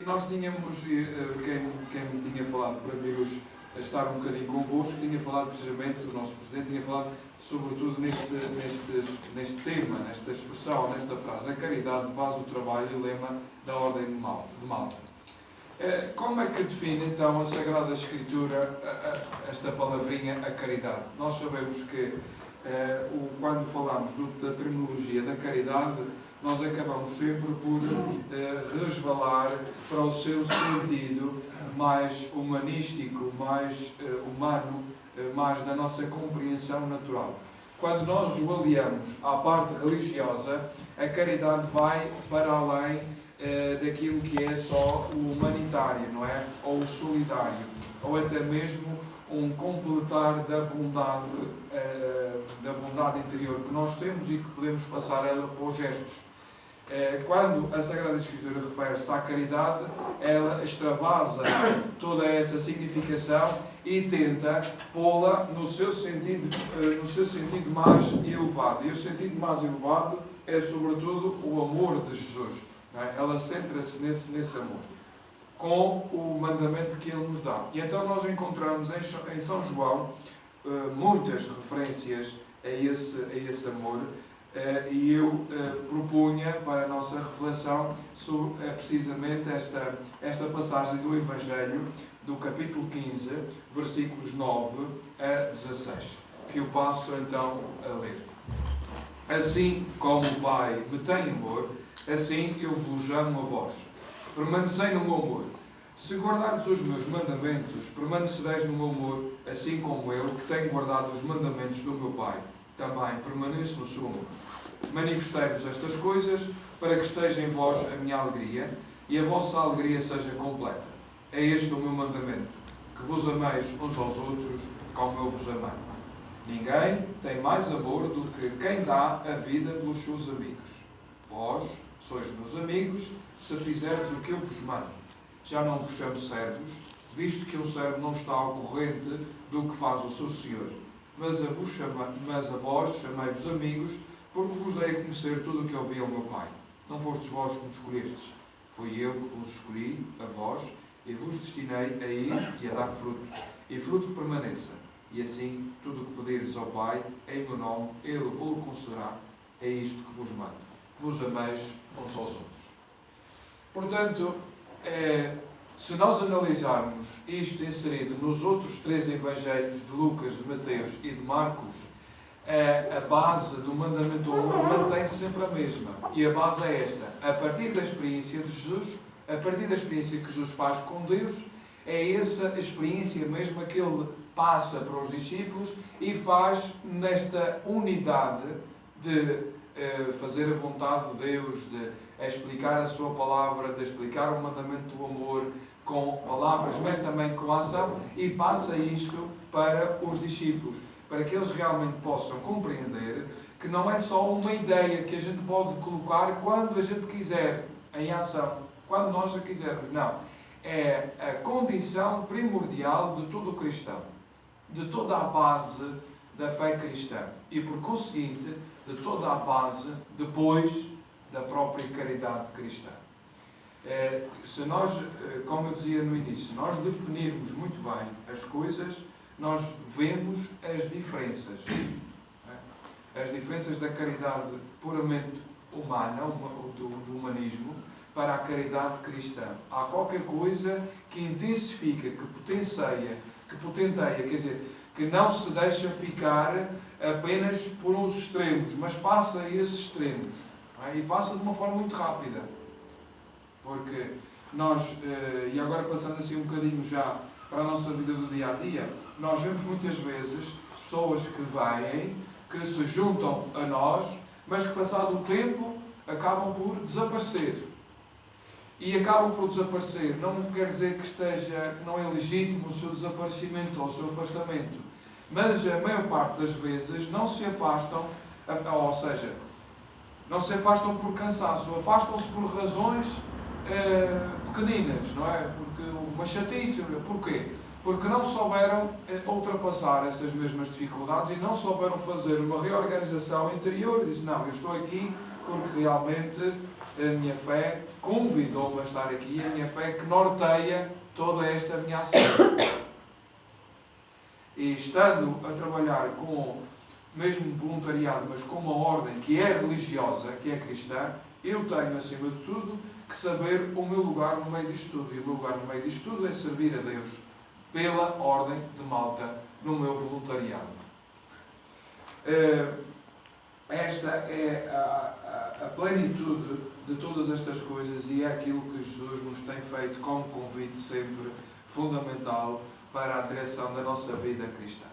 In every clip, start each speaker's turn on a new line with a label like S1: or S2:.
S1: nós tínhamos, quem me tinha falado para vir hoje estar um bocadinho convosco, tinha falado precisamente, o nosso Presidente tinha falado sobretudo neste tema, nesta expressão, nesta frase, a caridade, base do trabalho e lema da Ordem de Malta. Como é que define então a Sagrada Escritura esta palavrinha, a caridade? Nós sabemos que quando falamos da terminologia da caridade, nós acabamos sempre por resvalar para o seu sentido mais humanístico, mais humano, mais da nossa compreensão natural. Quando nós o aliamos à parte religiosa, a caridade vai para além daquilo que é só o humanitário, não é? Ou o solidário, ou até mesmo um completar da bondade interior que nós temos e que podemos passar ela por gestos. Quando a Sagrada Escritura refere-se à caridade, ela extravasa toda essa significação e tenta pô-la no seu sentido mais elevado. E o sentido mais elevado é, sobretudo, o amor de Jesus. Não é? Ela centra-se nesse amor, com o mandamento que Ele nos dá. E então nós encontramos em São João muitas referências a esse amor, e eu propunha para a nossa reflexão sobre precisamente esta passagem do Evangelho, do capítulo 15, versículos 9 a 16, que eu passo então a ler. Assim como o Pai me tem amor, assim eu vos amo a vós. Permanecei no meu amor. Se guardardes os meus mandamentos, permanecereis no meu amor, assim como eu, que tenho guardado os mandamentos do meu Pai, também permaneço no seu amor. Manifestei-vos estas coisas, para que esteja em vós a minha alegria, e a vossa alegria seja completa. É este o meu mandamento, que vos ameis uns aos outros, como eu vos amei. Ninguém tem mais amor do que quem dá a vida pelos seus amigos. Vós sois meus amigos, se fizerdes o que eu vos mando. Já não vos chamo servos, visto que o servo não está ao corrente do que faz o seu senhor. Mas a vós chamei-vos amigos, porque vos dei a conhecer tudo o que ouvi ao meu Pai. Não fostes vós que me escolhestes, fui eu que vos escolhi, a vós, e vos destinei a ir e a dar fruto, e fruto que permaneça. E assim, tudo o que pedirdes ao Pai, em meu nome, Ele vos concederá. É isto que vos mando, que vos ameis uns aos outros. Portanto, se nós analisarmos isto inserido nos outros três Evangelhos de Lucas, de Mateus e de Marcos, a base do mandamento do amor mantém-se sempre a mesma. E a base é esta. A partir da experiência de Jesus, a partir da experiência que Jesus faz com Deus, é essa experiência mesma que Ele passa para os discípulos e faz nesta unidade de fazer a vontade de Deus, de explicar a sua palavra, de explicar o mandamento do amor com palavras, mas também com ação, e passa isto para os discípulos, para que eles realmente possam compreender que não é só uma ideia que a gente pode colocar quando a gente quiser, em ação, quando nós a quisermos. Não. É a condição primordial de todo o cristão, de toda a base da fé cristã e, por conseguinte, de toda a base depois da própria caridade cristã. Se nós, como eu dizia no início, se nós definirmos muito bem as coisas, nós vemos as diferenças. As diferenças da caridade puramente humana, do humanismo, para a caridade cristã. Há qualquer coisa que intensifica, que potenteia, quer dizer, que não se deixa ficar apenas por uns extremos, mas passa a esses extremos. E passa de uma forma muito rápida. Porque nós, e agora passando assim um bocadinho já para a nossa vida do dia a dia, nós vemos muitas vezes pessoas que vêm, que se juntam a nós, mas que passado o tempo acabam por desaparecer. E acabam por desaparecer. Não quer dizer que não é legítimo o seu desaparecimento ou o seu afastamento. Mas a maior parte das vezes não se afastam, ou seja, não se afastam por cansaço, afastam-se por razões pequeninas, não é? Porque uma chatice. Porquê? porque não souberam ultrapassar essas mesmas dificuldades e não souberam fazer uma reorganização interior. Disse, não, eu estou aqui porque realmente a minha fé convidou-me a estar aqui, a minha fé que norteia toda esta minha ação. E estando a trabalhar com, mesmo voluntariado, mas com uma ordem que é religiosa, que é cristã, eu tenho, acima de tudo, que saber o meu lugar no meio disto tudo. E o meu lugar no meio disto tudo é servir a Deus pela Ordem de Malta no meu voluntariado. Esta é a plenitude de todas estas coisas e é aquilo que Jesus nos tem feito como convite sempre fundamental para a direção da nossa vida cristã.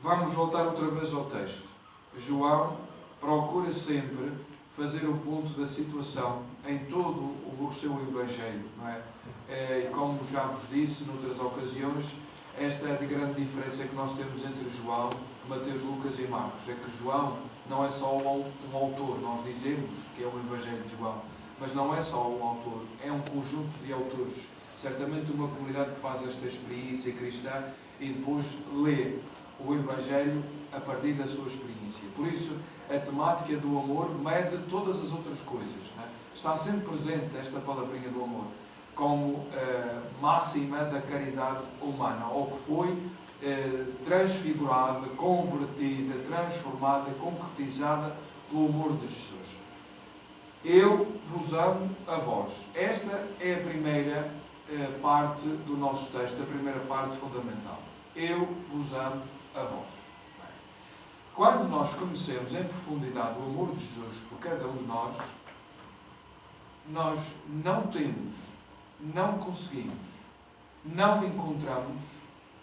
S1: Vamos voltar outra vez ao texto. João procura sempre fazer o ponto da situação em todo o seu Evangelho, não é? E como já vos disse noutras ocasiões, esta é a grande diferença que nós temos entre João, Mateus, Lucas e Marcos. É que João não é só um autor, nós dizemos que é o Evangelho de João, mas não é só um autor, é um conjunto de autores. Certamente uma comunidade que faz esta experiência cristã e depois lê o Evangelho a partir da sua experiência. Por isso, a temática do amor mede todas as outras coisas. Não é? Está sempre presente esta palavrinha do amor, como máxima da caridade humana, ou que foi transfigurada, convertida, transformada, concretizada pelo amor de Jesus. Eu vos amo a vós. Esta é a primeira parte do nosso texto, a primeira parte fundamental. Eu vos amo a vós. Quando nós conhecemos em profundidade o amor de Jesus por cada um de nós não temos, não conseguimos, não encontramos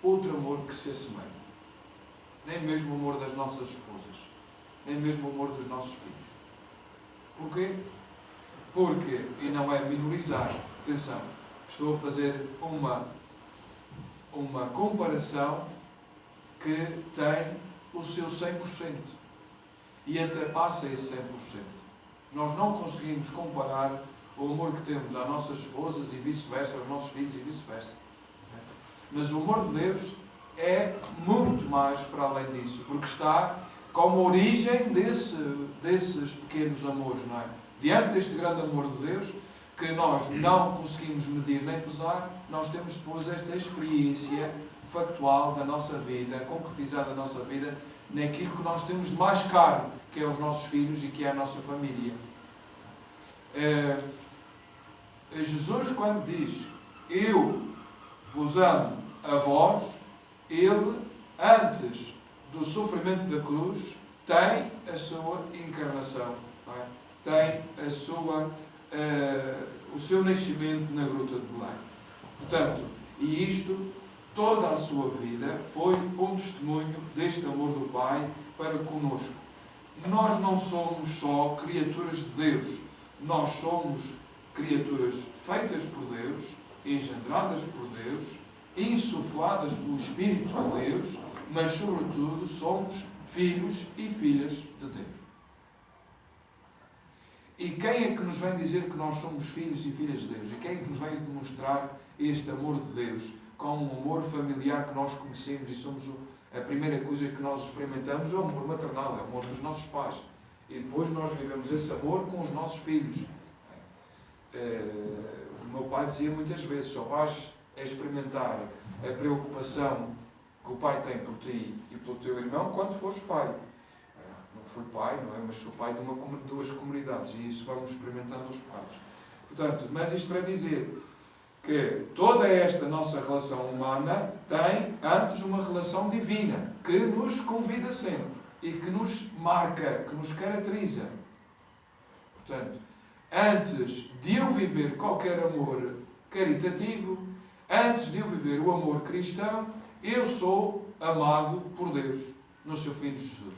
S1: outro amor que se assemelhe. Nem mesmo o amor das nossas esposas, nem mesmo o amor dos nossos filhos. Porquê? Porque, e não é minorizar, atenção, estou a fazer uma comparação que tem o seu 100%. E até passa esse 100%. Nós não conseguimos comparar o amor que temos às nossas esposas e vice-versa, aos nossos filhos e vice-versa. Mas o amor de Deus é muito mais para além disso, porque está como origem desses pequenos amores, não é? Diante deste grande amor de Deus, que nós não conseguimos medir nem pesar, nós temos depois esta experiência factual da nossa vida, concretizada da nossa vida, naquilo que nós temos de mais caro, que é os nossos filhos e que é a nossa família. Jesus, quando diz, eu vos amo a vós, ele, antes do sofrimento da cruz, tem a sua encarnação, não é? Tem o seu nascimento na Gruta de Belém. Portanto, e isto, toda a sua vida, foi um testemunho deste amor do Pai para conosco. Nós não somos só criaturas de Deus, nós somos criaturas feitas por Deus, engendradas por Deus, insufladas pelo Espírito de Deus, mas, sobretudo, somos filhos e filhas de Deus. E quem é que nos vem dizer que nós somos filhos e filhas de Deus? E quem é que nos vem demonstrar este amor de Deus como um amor familiar que nós conhecemos e somos a primeira coisa que nós experimentamos é o amor maternal, é o amor dos nossos pais. E depois nós vivemos esse amor com os nossos filhos. O meu pai dizia muitas vezes, só vais experimentar a preocupação que o pai tem por ti e pelo teu irmão quando fores pai. Não fui pai, não é? Mas sou pai de duas comunidades e isso vamos experimentando aos bocados. Portanto, mas isto para dizer que toda esta nossa relação humana tem antes uma relação divina que nos convida sempre e que nos marca, que nos caracteriza. Portanto, antes de eu viver qualquer amor caritativo, antes de eu viver o amor cristão, eu sou amado por Deus no seu Filho Jesus.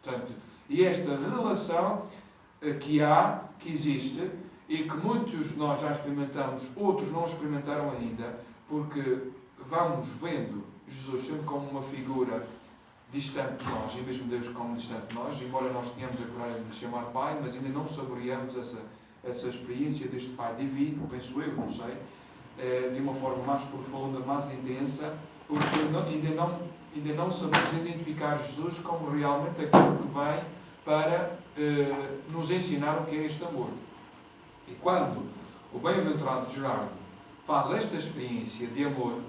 S1: Portanto, e esta relação que existe e que muitos de nós já experimentamos, outros não experimentaram ainda, porque vamos vendo Jesus sempre como uma figura distante de nós, e mesmo Deus como distante de nós, embora nós tenhamos a coragem de lhe chamar Pai, mas ainda não saboreamos essa experiência deste Pai divino, penso eu, não sei, de uma forma mais profunda, mais intensa, porque ainda não sabemos identificar Jesus como realmente aquilo que vem para nos ensinar o que é este amor. E quando o bem-aventurado Gerardo faz esta experiência de amor,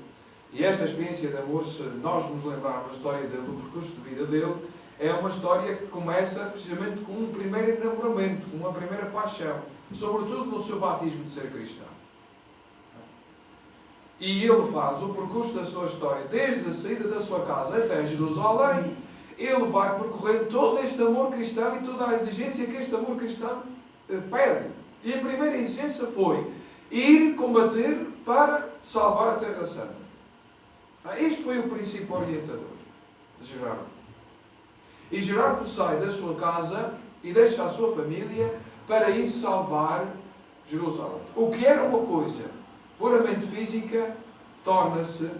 S1: e esta experiência de amor, se nós nos lembrarmos da história dele, do percurso de vida dele, é uma história que começa precisamente com um primeiro enamoramento, com uma primeira paixão, sobretudo no seu batismo de ser cristão. E ele faz o percurso da sua história, desde a saída da sua casa até Jerusalém. Ele vai percorrendo todo este amor cristão e toda a exigência que este amor cristão pede. E a primeira exigência foi ir combater para salvar a Terra Santa. Este foi o princípio orientador de Gerardo. E Gerardo sai da sua casa e deixa a sua família para ir salvar Jerusalém. O que era uma coisa puramente física, torna-se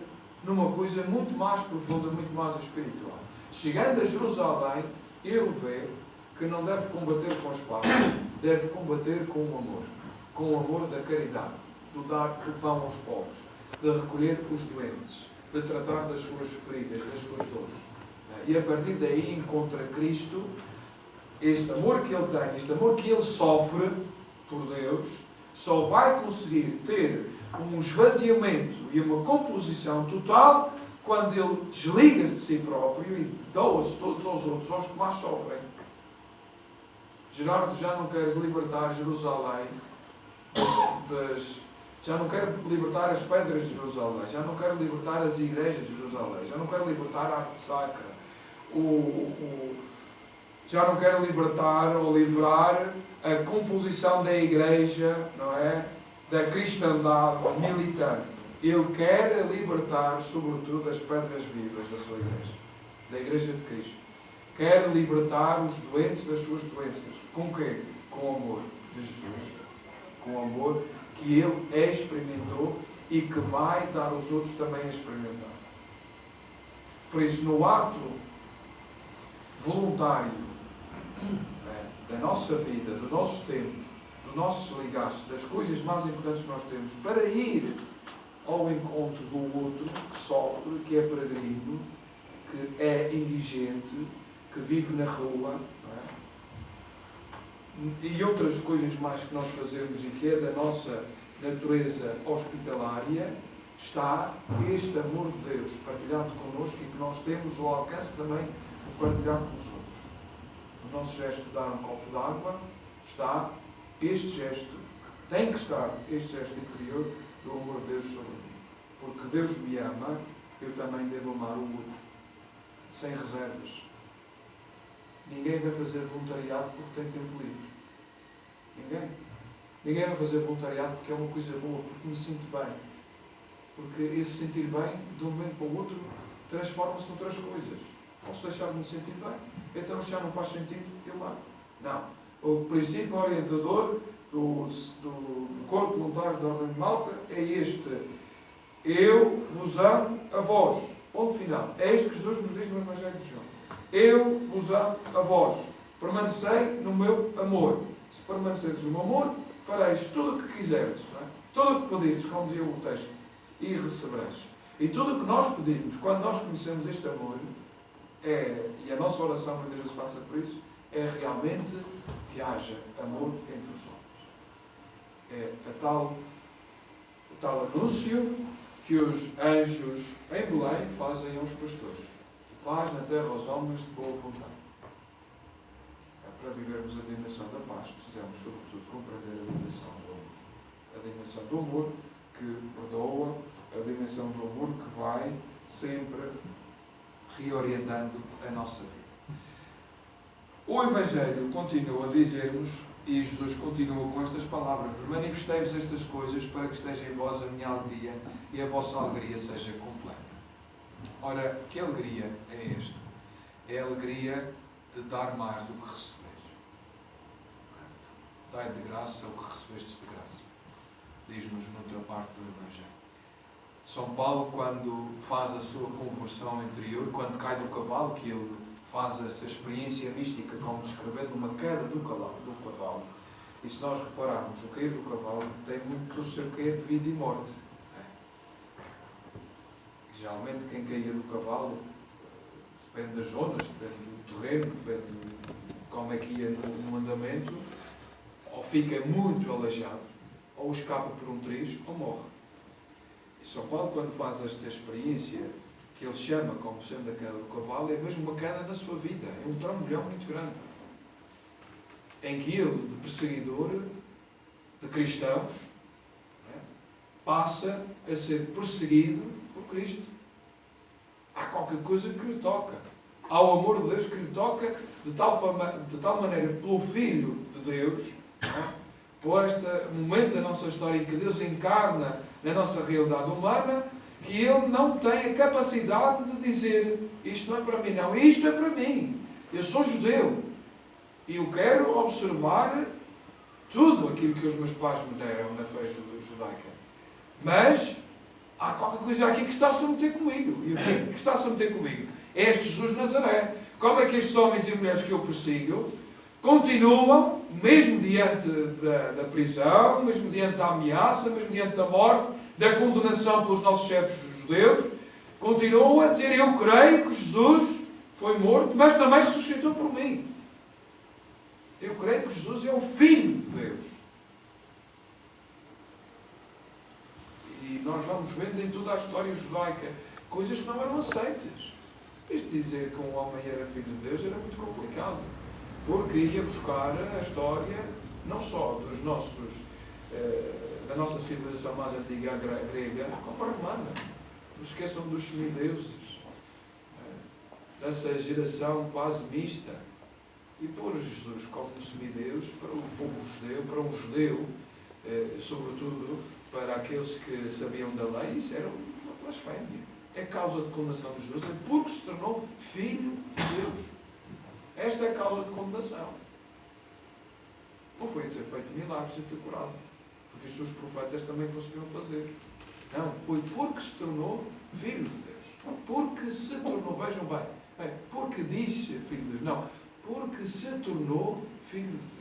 S1: numa coisa muito mais profunda, muito mais espiritual. Chegando a Jerusalém, ele vê que não deve combater com a espada, deve combater com o amor da caridade, de dar o pão aos pobres, de recolher os doentes, de tratar das suas feridas, das suas dores. E a partir daí encontra Cristo, este amor que ele tem, este amor que ele sofre por Deus, só vai conseguir ter um esvaziamento e uma composição total quando ele desliga-se de si próprio e doa-se todos aos outros, aos que mais sofrem. Gerardo já não quer libertar Jerusalém já não quer libertar as pedras de Jerusalém, já não quer libertar as igrejas de Jerusalém, já não quer libertar a arte sacra, já não quer libertar ou livrar a composição da igreja, não é? Da cristandade militante. Ele quer libertar, sobretudo, as pedras vivas da sua igreja, da igreja de Cristo. Quer libertar os doentes das suas doenças. Com quê? Com o amor de Jesus. Com o amor que ele experimentou e que vai dar aos outros também a experimentar. Por isso, no ato voluntário da nossa vida, do nosso tempo, do nosso desligar-se das coisas mais importantes que nós temos para ir ao encontro do outro que sofre, que é peregrino, que é indigente, que vive na rua, e outras coisas mais que nós fazemos e que é da nossa natureza hospitalária, está este amor de Deus partilhado connosco e que nós temos ao alcance também de partilhar com os outros. No nosso gesto de dar um copo de água está este gesto, tem que estar este gesto interior do amor de Deus sobre mim. Porque Deus me ama, eu também devo amar o outro, sem reservas. Ninguém vai fazer voluntariado porque tem tempo livre. Ninguém. Ninguém vai fazer voluntariado porque é uma coisa boa, porque me sinto bem. Porque esse sentir bem, de um momento para o outro, transforma-se noutras coisas. Posso deixar de me sentir bem? Então já não faz sentido eu lá. Não. O princípio orientador do Corpo Voluntário da Ordem de Malta é este. Eu vos amo a vós. Ponto final. É isto que Jesus nos diz no Evangelho de João. Eu vos amo a vós. Permanecei no meu amor. Se permaneceres no meu amor, fareis tudo o que quiserdes. Não é? Tudo o que pedirdes, como dizia o texto, e recebereis. E tudo o que nós pedimos, quando nós conhecemos este amor, e a nossa oração muitas vezes passa por isso, é realmente que haja amor entre os homens. É o tal anúncio que os anjos em Belém fazem aos pastores. Paz na terra aos homens de boa vontade. Para vivermos a dimensão da paz, precisamos, sobretudo, compreender a dimensão do amor. A dimensão do amor que perdoa, a dimensão do amor que vai sempre reorientando a nossa vida. O Evangelho continua a dizer-nos, e Jesus continua com estas palavras: manifestei-vos estas coisas para que esteja em vós a minha alegria e a vossa alegria seja completa. Ora, que alegria é esta? É a alegria de dar mais do que receber. Dai de graça o que recebestes de graça. Diz-nos noutra parte do Evangelho. São Paulo, quando faz a sua conversão interior, quando cai do cavalo, que ele faz essa experiência mística, como descrevendo uma queda do cavalo. E se nós repararmos, o cair do cavalo tem muito do seu quê de vida e morte. Geralmente quem caía do cavalo, depende das zonas, depende do terreno, depende de como é que ia no andamento, ou fica muito aleijado, ou escapa por um triz, ou morre. E São Paulo, quando faz esta experiência, que ele chama como sendo a queda do cavalo, é mesmo uma queda na sua vida, é um trambolhão muito grande, em que ele, de perseguidor de cristãos, passa a ser perseguido por Cristo. Há qualquer coisa que lhe toca. Há o amor de Deus que lhe toca de tal maneira pelo Filho de Deus, por este momento da nossa história em que Deus encarna na nossa realidade humana, que ele não tem a capacidade de dizer isto não é para mim, não, isto é para mim. Eu sou judeu e eu quero observar tudo aquilo que os meus pais me deram na fé judaica. Mas há qualquer coisa aqui que está-se a meter comigo. E o que é que está-se a meter comigo? É este Jesus de Nazaré. Como é que estes homens e mulheres que eu persigo continuam, mesmo diante da prisão, mesmo diante da ameaça, mesmo diante da morte, da condenação pelos nossos chefes judeus, continuam a dizer: eu creio que Jesus foi morto, mas também ressuscitou por mim. Eu creio que Jesus é o Filho de Deus. E nós vamos vendo em toda a história judaica coisas que não eram aceitas. Isto dizer que um homem era filho de Deus era muito complicado, porque ia buscar a história não só dos nossos, da nossa civilização mais antiga, a grega, como a romana. Não se esqueçam dos semideuses, dessa geração quase mista. E pôr Jesus como semideus para o povo judeu, para um judeu, sobretudo para aqueles que sabiam da lei, isso era uma blasfémia. É causa de condenação de Jesus, é porque se tornou Filho de Deus. Esta é a causa de condenação. Não foi ter feito milagres e ter curado, porque os seus profetas também conseguiram fazer. Não, foi porque se tornou Filho de Deus. Porque se tornou, vejam bem, porque disse Filho de Deus. Não, porque se tornou Filho de Deus.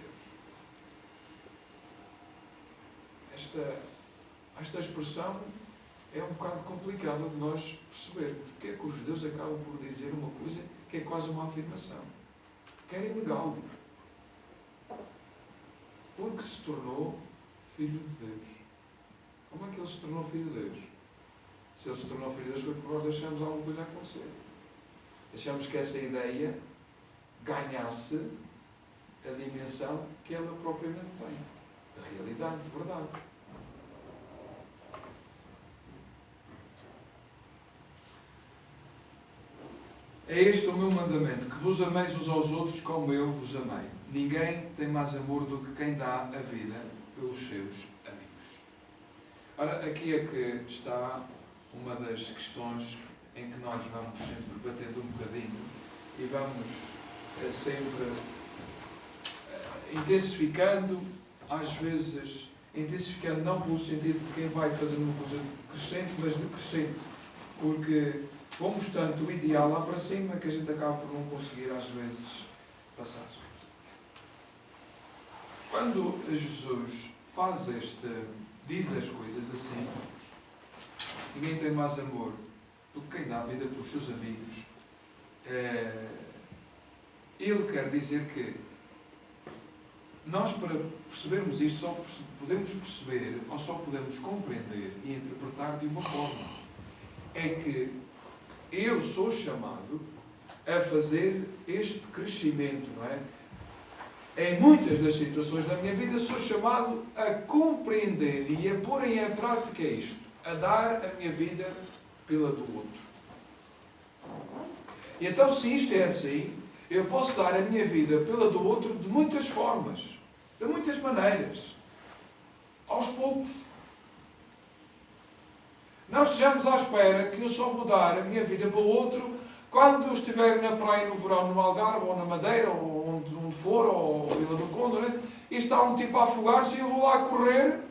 S1: Esta expressão é um bocado complicada de nós percebermos. Porque é que os judeus acabam por dizer uma coisa que é quase uma afirmação? Querem negá-lo. Porque se tornou Filho de Deus. Como é que ele se tornou Filho de Deus? Se ele se tornou Filho de Deus foi porque nós deixamos alguma coisa acontecer. Deixamos que essa ideia ganhasse a dimensão que ela propriamente tem. De realidade, de verdade. É este o meu mandamento, que vos ameis uns aos outros como eu vos amei. Ninguém tem mais amor do que quem dá a vida pelos seus amigos. Ora, aqui é que está uma das questões em que nós vamos sempre batendo um bocadinho e vamos sempre intensificando, às vezes intensificando não pelo sentido de quem vai fazendo uma coisa crescente, mas decrescente, porque vamos tanto o ideal lá para cima que a gente acaba por não conseguir às vezes passar. Quando Jesus diz as coisas assim, ninguém tem mais amor do que quem dá a vida pelos seus amigos, ele quer dizer que nós, para percebermos isto, só podemos perceber ou só podemos compreender e interpretar de uma forma. É que eu sou chamado a fazer este crescimento, não é? Em muitas das situações da minha vida sou chamado a compreender e a pôr em prática isto, a dar a minha vida pela do outro. E então, se isto é assim, eu posso dar a minha vida pela do outro de muitas formas, de muitas maneiras, aos poucos. Não estejamos à espera que eu só vou dar a minha vida pelo outro quando eu estiver na praia no verão, no Algarve, ou na Madeira, ou onde for, ou Vila do Conde, né? E está um tipo a afogar-se e eu vou lá correr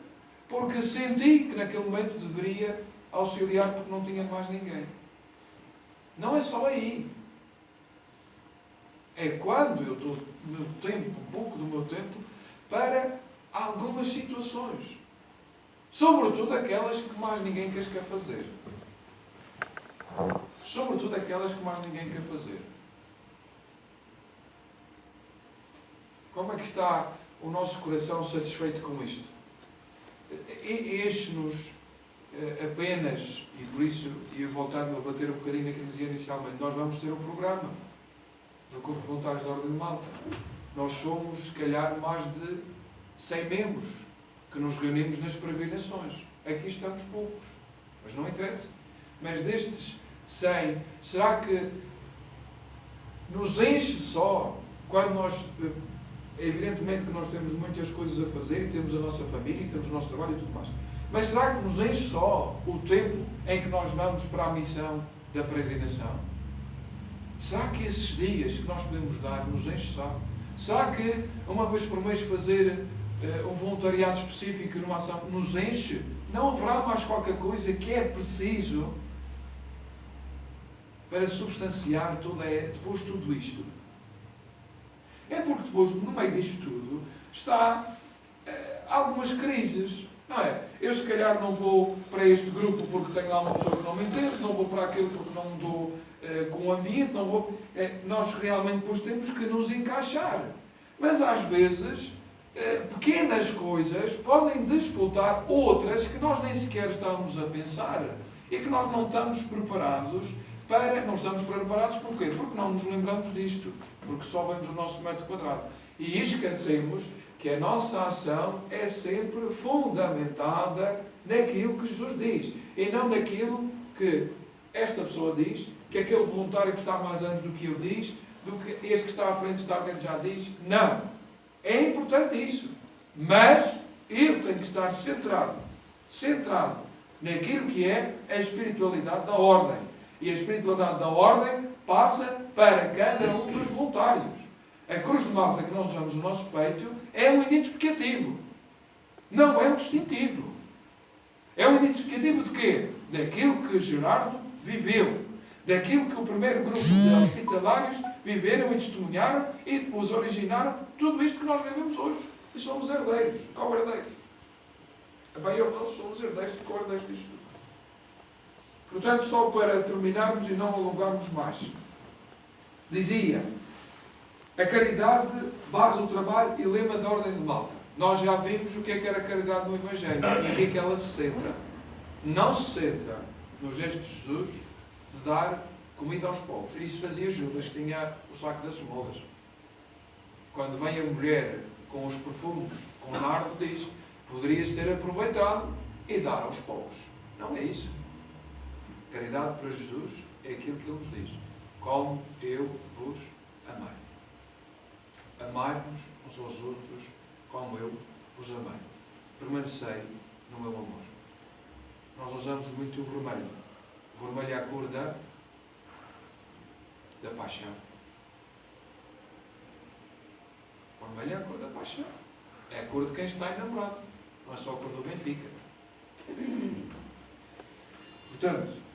S1: porque senti que naquele momento deveria auxiliar porque não tinha mais ninguém. Não é só aí. É quando eu dou o meu tempo, um pouco do meu tempo, para algumas situações. Sobretudo aquelas que mais ninguém quer fazer. Sobretudo aquelas que mais ninguém quer fazer. Como é que está o nosso coração satisfeito com isto? Enche-nos apenas, e por isso, e voltando a bater um bocadinho naquilo que dizia inicialmente, nós vamos ter um programa do Corpo de Voluntários da Ordem de Malta. Nós somos, se calhar, mais de 100 membros que nos reunimos nas peregrinações. Aqui estamos poucos, mas não interessa. Mas destes 100, será que nos enche só quando nós... Evidentemente que nós temos muitas coisas a fazer e temos a nossa família e temos o nosso trabalho e tudo mais. Mas será que nos enche só o tempo em que nós vamos para a missão da peregrinação? Será que esses dias que nós podemos dar nos enche só? Será que uma vez por mês fazer um voluntariado específico numa ação nos enche? Não haverá mais qualquer coisa que é preciso para substanciar depois tudo isto? É porque depois, no meio disto tudo, está algumas crises, não é? Eu se calhar não vou para este grupo porque tenho lá uma pessoa que não me entende, não vou para aquele porque não dou com o ambiente, não vou... nós realmente depois temos que nos encaixar. Mas às vezes, pequenas coisas podem disputar outras que nós nem sequer estamos a pensar e que nós não estamos preparados não estamos preparados porquê? Porque não nos lembramos disto. Porque só vemos o nosso metro quadrado. E esquecemos que a nossa ação é sempre fundamentada naquilo que Jesus diz. E não naquilo que esta pessoa diz, que aquele voluntário que está há mais anos do que eu diz, do que este que está à frente de alguém já diz. Não. É importante isso. Mas eu tenho que estar centrado naquilo que é a espiritualidade da ordem. E a espiritualidade da ordem passa para cada um dos voluntários. A cruz de Malta que nós usamos no nosso peito é um identificativo. Não é um distintivo. É um identificativo de quê? Daquilo que Gerardo viveu. Daquilo que o primeiro grupo de hospitalários viveram e testemunharam e depois originaram tudo isto que nós vivemos hoje. E somos herdeiros, co-herdeiros. A maior deles somos herdeiros e co-herdeiros disto tudo. Portanto, só para terminarmos e não alongarmos mais. Dizia, a caridade, base do trabalho e lema da Ordem de Malta. Nós já vimos o que era a caridade no Evangelho e em que ela se centra. Não se centra no gesto de Jesus de dar comida aos pobres. Isso fazia Judas, que tinha o saco das esmolas. Quando vem a mulher com os perfumes, com nardo, diz, poderia-se ter aproveitado e dar aos pobres. Não é isso. Caridade para Jesus é aquilo que Ele nos diz. Como eu vos amei. Amai-vos uns aos outros como eu vos amei. Permanecei no meu amor. Nós usamos muito o vermelho. O vermelho é a cor da paixão. O vermelho é a cor da paixão. É a cor de quem está enamorado. Não é só a cor do Benfica. Portanto,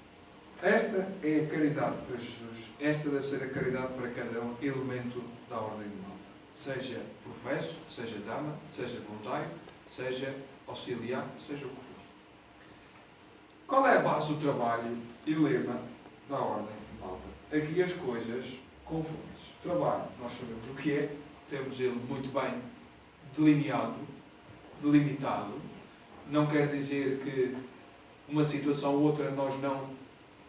S1: esta é a caridade para Jesus. Esta deve ser a caridade para cada elemento da Ordem de Malta. Seja professo, seja dama, seja voluntário, seja auxiliar, seja o que for. Qual é a base do trabalho e lema da Ordem de Malta? Aqui as coisas confundem-se. Trabalho, nós sabemos o que é, temos ele muito bem delineado, delimitado. Não quer dizer que uma situação ou outra nós não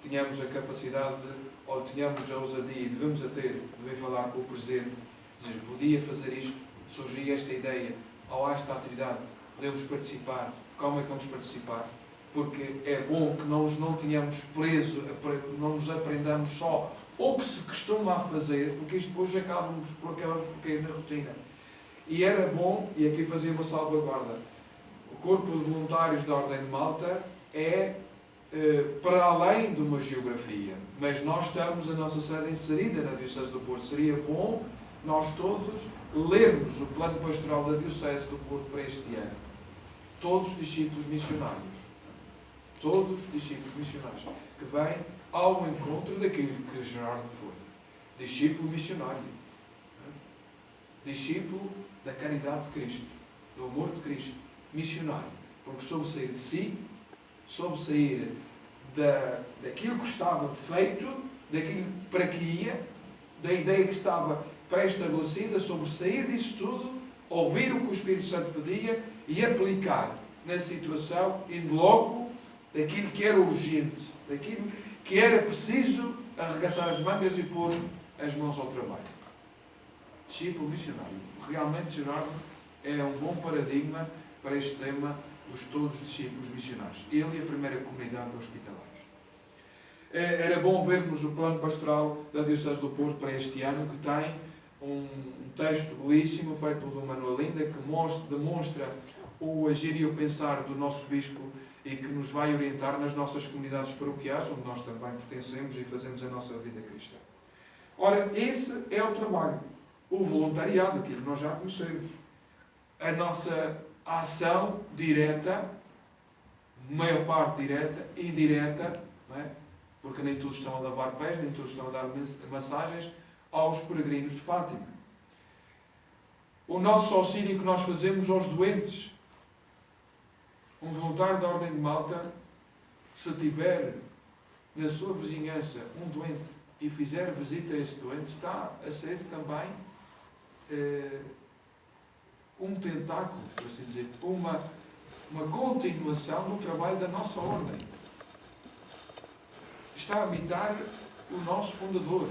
S1: tínhamos a capacidade ou tínhamos a ousadia e devemos a ter de vir falar com o Presidente, dizer, podia fazer isto, surgia esta ideia, ou há esta atividade, podemos participar, como é que vamos participar? Porque é bom que nós não tenhamos preso, não nos aprendamos só o que se costuma a fazer, porque isto depois acabamos por cair na rotina. E era bom, e aqui fazia uma salvaguarda, o Corpo de Voluntários da Ordem de Malta é para além de uma geografia, mas nós estamos, a nossa sede inserida na Diocese do Porto. Seria bom nós todos lermos o plano pastoral da Diocese do Porto para este ano. Todos discípulos missionários. Todos discípulos missionários. Que vêm ao encontro daquilo que Gerardo foi. Discípulo missionário. Discípulo da caridade de Cristo. Do amor de Cristo. Missionário. Porque soube sair de si, soube sair daquilo que estava feito, daquilo para que ia, da ideia que estava pré-estabelecida sobre sair disso tudo, ouvir o que o Espírito Santo pedia e aplicar na situação, indo logo daquilo que era urgente, daquilo que era preciso arregaçar as mangas e pôr as mãos ao trabalho. Discípulo missionário. Realmente, Gerardo, é um bom paradigma para este tema, os todos discípulos missionários. Ele e a primeira comunidade de hospitalários. Era bom vermos o plano pastoral da Diocese do Porto para este ano, que tem um texto belíssimo, feito por Manuel Linda, que demonstra o agir e o pensar do nosso Bispo e que nos vai orientar nas nossas comunidades paroquiais, onde nós também pertencemos e fazemos a nossa vida cristã. Ora, esse é o trabalho. O voluntariado, aquilo que nós já conhecemos. A nossa ação direta, maior parte direta, indireta, não é? Porque nem todos estão a lavar pés, nem todos estão a dar massagens aos peregrinos de Fátima. O nosso auxílio que nós fazemos aos doentes. Um voluntário da Ordem de Malta, se tiver na sua vizinhança um doente e fizer visita a esse doente, está a ser também um tentáculo, por assim dizer, uma continuação do trabalho da nossa Ordem. Está a imitar o nosso fundador.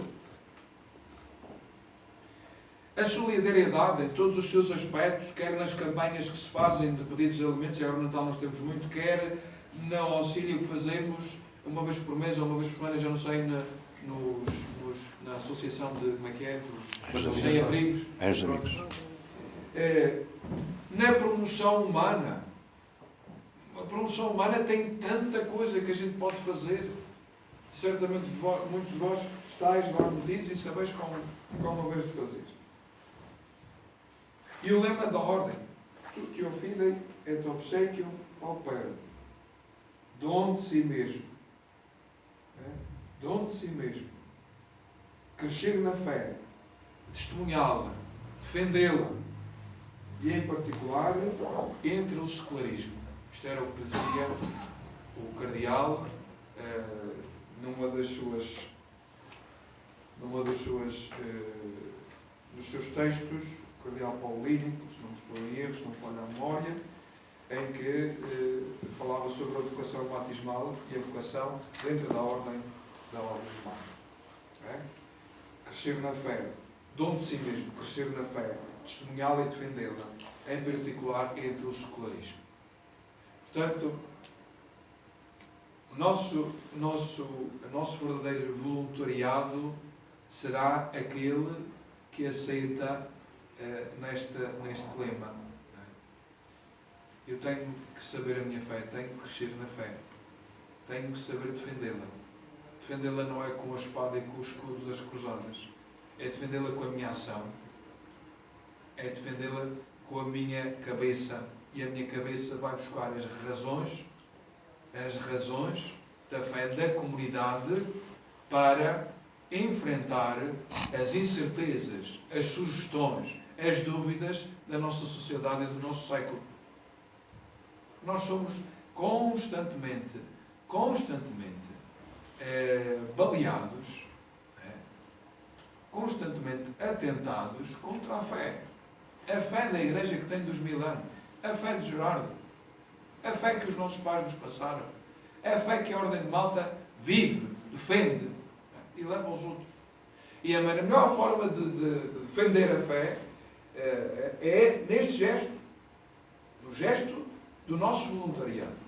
S1: A solidariedade em todos os seus aspectos, quer nas campanhas que se fazem de pedidos de alimentos, e agora no Natal nós temos muito, quer no auxílio que fazemos uma vez por mês ou uma vez por semana, já não sei, na associação de, como é que é, dos sem-abrigos. Na promoção humana. A promoção humana tem tanta coisa que a gente pode fazer. Certamente muitos de vós estáis lá metidos e sabeis como haveis de fazer. E o lema da ordem: Tutio fidei et obsequio opero. Dom de si mesmo. Dom de si mesmo. Crescer na fé. Testemunhá-la. Defendê-la. E, em particular, entre o secularismo. Isto era o que dizia o cardeal nos seus textos, o cardeal Paulínico, se não estou em erros, se não falha a memória, em que falava sobre a vocação batismal e a vocação dentro da ordem humana. Crescer na fé, dom de si mesmo, crescer na fé, testemunhá-la e defendê-la, em particular entre o secularismo. Portanto, o nosso verdadeiro voluntariado será aquele que aceita neste lema. Eu tenho que saber a minha fé, tenho que crescer na fé, tenho que saber defendê-la. Defendê-la não é com a espada e com o escudo das cruzadas, é defendê-la com a minha ação, é defendê-la com a minha cabeça, e a minha cabeça vai buscar as razões da fé da comunidade para enfrentar as incertezas, as sugestões, as dúvidas da nossa sociedade e do nosso século. Nós somos constantemente baleados, constantemente atentados contra a fé. A fé da Igreja que tem 2000 anos, a fé de Gerardo, a fé que os nossos pais nos passaram, a fé que a Ordem de Malta vive, defende e leva aos outros. E a melhor forma de defender a fé é neste gesto, no gesto do nosso voluntariado.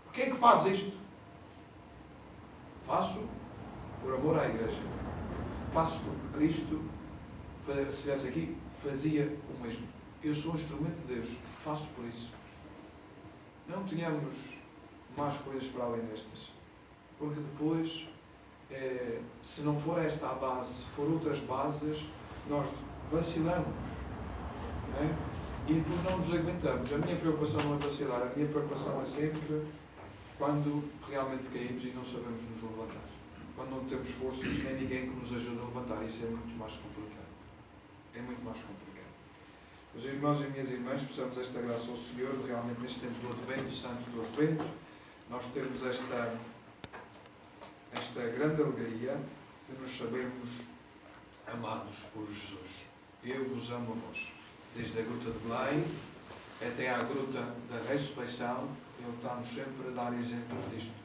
S1: Porquê é que faz isto? Faço por amor à Igreja. Faço porque Cristo, se estivesse aqui, fazia o mesmo. Eu sou um instrumento de Deus. Faço por isso. Não tenhamos mais coisas para além destas. Porque depois, se não for esta a base, se for outras bases, nós vacilamos. Não é? E depois não nos aguentamos. A minha preocupação não é vacilar. A minha preocupação é sempre quando realmente caímos e não sabemos nos levantar. Quando não temos forças, nem ninguém que nos ajude a levantar. Isso é muito mais complicado. É muito mais complicado. Meus irmãos e minhas irmãs, peçamos esta graça ao Senhor, realmente neste tempo do Advento, Santo do Advento, nós termos esta grande alegria de nos sabermos amados por Jesus. Eu vos amo a vós. Desde a Gruta de Belém até à Gruta da Ressurreição, Ele está-nos sempre a dar exemplos disto.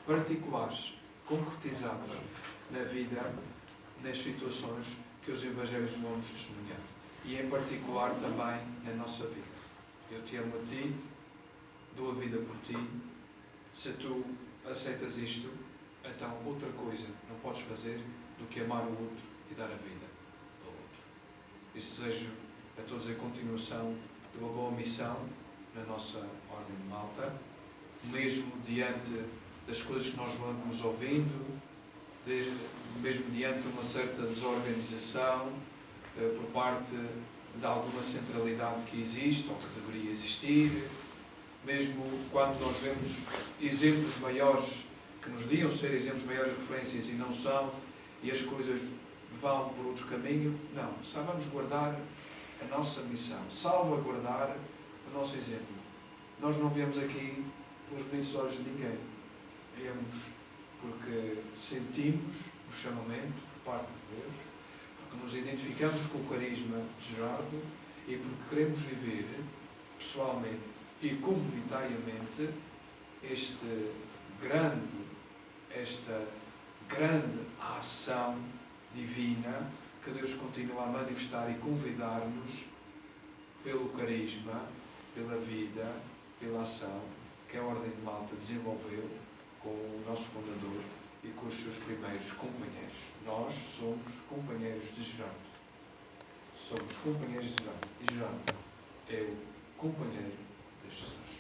S1: Particulares, concretizados na vida, nas situações que os Evangelhos vão nos testemunhar. E em particular também na nossa vida. Eu te amo a ti, dou a vida por ti. Se tu aceitas isto, então outra coisa não podes fazer do que amar o outro e dar a vida ao outro. E desejo a todos a continuação de uma boa missão na nossa Ordem de Malta, mesmo diante das coisas que nós vamos ouvindo, mesmo diante de uma certa desorganização por parte de alguma centralidade que existe ou que deveria existir, mesmo quando nós vemos exemplos maiores que nos deviam ser exemplos maiores de referências e não são, e as coisas vão por outro caminho, não, saibamos guardar a nossa missão, salvaguardar o nosso exemplo. Nós não viemos aqui pelos bonitos olhos de ninguém, viemos porque sentimos o chamamento por parte de Deus, porque nos identificamos com o carisma de Gerardo e porque queremos viver pessoalmente e comunitariamente esta grande ação divina que Deus continua a manifestar e convidar-nos pelo carisma, pela vida, pela ação que a Ordem de Malta desenvolveu com o nosso fundador e com os seus primeiros companheiros. Nós somos companheiros de Gerardo. Somos companheiros de Gerardo. E Gerardo é o companheiro de Jesus.